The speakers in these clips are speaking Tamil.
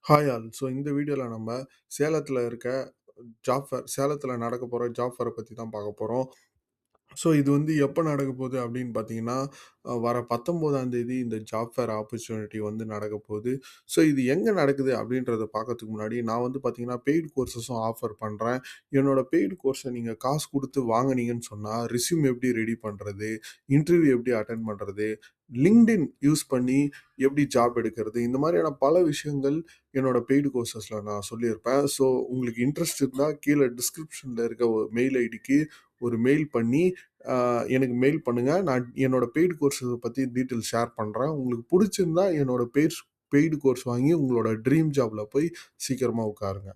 Hi all. ஸோ இந்த வீடியோல நம்ம சேலத்தில இருக்க ஜாப் ஃபேர் சேலத்தில நடக்க போற ஜாப் ஃபேர பத்தி தான் பார்க்க போறோம். ஸோ இது வந்து எப்ப நடக்கப் போகுது அப்படின்னு பார்த்தீங்கன்னா, வர 19ஆம் தேதி இந்த ஜாப் ஃபேர் ஆப்பர்ச்சுனிட்டி வந்து நடக்கப் போகுது. ஸோ இது எங்க நடக்குது அப்படின்றத பார்க்கறதுக்கு முன்னாடி, நான் வந்து பார்த்தீங்கன்னா, பெய்ட் கோர்ஸஸும் ஆஃபர் பண்றேன். என்னோட பெய்ட் கோர்ஸ நீங்க காசு குடுத்து வாங்குனீங்கன்னு சொன்னா, ரெஸ்யூம் எப்படி ரெடி பண்றது? இன்டர்வியூ எப்படி அட்டெண்ட் பண்றது? LinkedIn யூஸ் பண்ணி எப்படி ஜாப் எடுக்கிறது? இந்த மாதிரியான பல விஷயங்கள் என்னோட பெய்டு கோர்ஸஸ்ல நான் சொல்லியிருப்பேன். ஸோ உங்களுக்கு இன்ட்ரெஸ்ட் இருந்தா கீழ டிஸ்கிரிப்ஷன்ல இருக்க ஒரு மெயில் ஐடிக்கு ஒரு மெயில் பண்ணி, அ எனக்கு மெயில் பண்ணுங்க. நான் என்னோட பெய்டு கோர்ஸ பத்தி டீட்டெயில்ஸ் ஷேர் பண்றேன். உங்களுக்கு புடிச்சிருந்தா என்னோட பெய்டு கோர்ஸ் வாங்கி உங்களோட ட்ரீம் ஜாப்ல போய் சீக்கிரமா உட்காருங்க.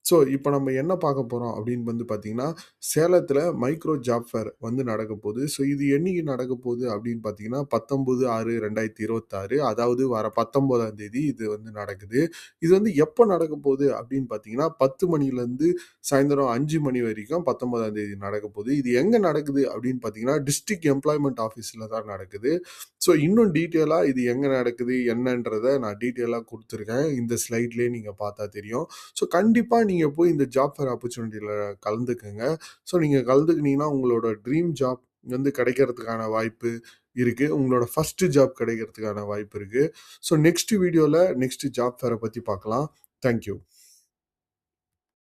ஸோ இப்ப நம்ம என்ன பார்க்க போறோம் அப்படின்னு வந்து பார்த்தீங்கன்னா, சேலத்தில மைக்ரோ ஜாப் ஃபேர் வந்து நடக்கப் போகுது. ஸோ இது என்னைக்கு நடக்கப் போகுது அப்படின்னு பார்த்தீங்கன்னா, 19/6/2026 அதாவது வர 19ஆம் தேதி இது வந்து நடக்குது. இது வந்து எப்ப நடக்கப் போகுது அப்படின்னு பார்த்தீங்கன்னா, 10 மணிலேருந்து சாயந்தரம் 5 மணி வரைக்கும் 19ஆம் தேதி நடக்கப் போகுது. இது எங்க நடக்குது அப்படின்னு பார்த்தீங்கன்னா, டிஸ்ட்ரிக்ட் எம்ப்ளாய்மென்ட் ஆஃபீஸ்ல தான் நடக்குது. ஸோ இன்னும் டீட்டெயிலா இது எங்க நடக்குது, என்னன்றத நான் டீட்டெயிலா குடுத்துருக்கேன். இந்த ஸ்லைட்லயே நீங்க பார்த்தா தெரியும். ஸோ கண்டிப்பா நீங்க போய் இந்த ஜாப் ஃபேர் ஆப்பர்ச்சுனிட்டில கலந்துக்கங்க. ஸோ நீங்க கலந்துக்கினீங்கன்னா, உங்களோட ட்ரீம் ஜாப் வந்து கிடைக்கிறதுக்கான வாய்ப்பு இருக்கு. உங்களோட ஃபர்ஸ்ட் ஜாப் கிடைக்கிறதுக்கான வாய்ப்பு இருக்கு. ஸோ நெக்ஸ்ட் வீடியோல நெக்ஸ்ட் ஜாப் ஃபேர பத்தி பார்க்கலாம். Thank you.